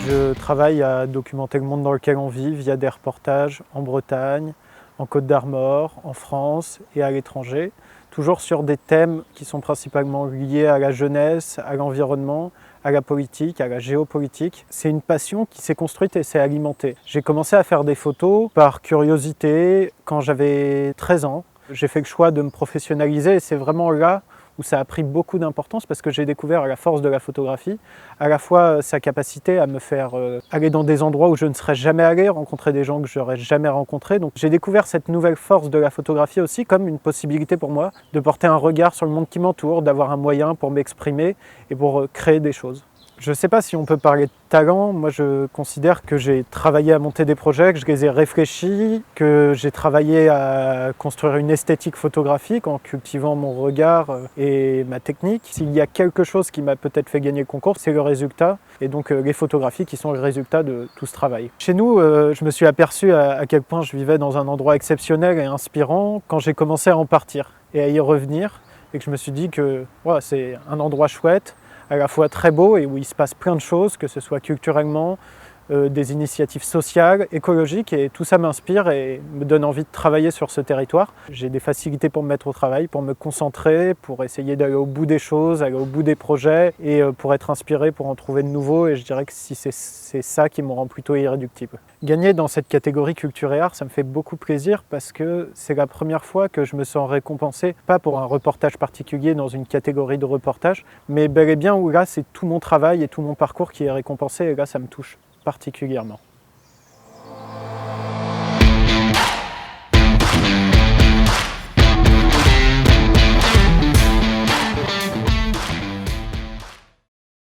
Je travaille à documenter le monde dans lequel on vit via des reportages en Bretagne, en Côte-d'Armor, en France et à l'étranger, toujours sur des thèmes qui sont principalement liés à la jeunesse, à l'environnement, à la politique, à la géopolitique. C'est une passion qui s'est construite et s'est alimentée. J'ai commencé à faire des photos par curiosité quand j'avais 13 ans. J'ai fait le choix de me professionnaliser et c'est vraiment là où ça a pris beaucoup d'importance parce que j'ai découvert la force de la photographie, à la fois sa capacité à me faire aller dans des endroits où je ne serais jamais allé, rencontrer des gens que je n'aurais jamais rencontrés. Donc j'ai découvert cette nouvelle force de la photographie aussi comme une possibilité pour moi de porter un regard sur le monde qui m'entoure, d'avoir un moyen pour m'exprimer et pour créer des choses. Je ne sais pas si on peut parler de talent. Moi, je considère que j'ai travaillé à monter des projets, que je les ai réfléchis, que j'ai travaillé à construire une esthétique photographique en cultivant mon regard et ma technique. S'il y a quelque chose qui m'a peut-être fait gagner le concours, c'est le résultat et donc les photographies qui sont le résultat de tout ce travail. Chez nous, je me suis aperçu à quel point je vivais dans un endroit exceptionnel et inspirant quand j'ai commencé à en partir et à y revenir et que je me suis dit que ouais, c'est un endroit chouette, à la fois très beau et où il se passe plein de choses, que ce soit culturellement, des initiatives sociales, écologiques, et tout ça m'inspire et me donne envie de travailler sur ce territoire. J'ai des facilités pour me mettre au travail, pour me concentrer, pour essayer d'aller au bout des choses, aller au bout des projets et pour être inspiré, pour en trouver de nouveaux, et je dirais que si c'est ça qui me rend plutôt irréductible. Gagner dans cette catégorie culture et art, ça me fait beaucoup plaisir parce que c'est la première fois que je me sens récompensé, pas pour un reportage particulier dans une catégorie de reportage, mais bel et bien où là c'est tout mon travail et tout mon parcours qui est récompensé et là ça me touche particulièrement.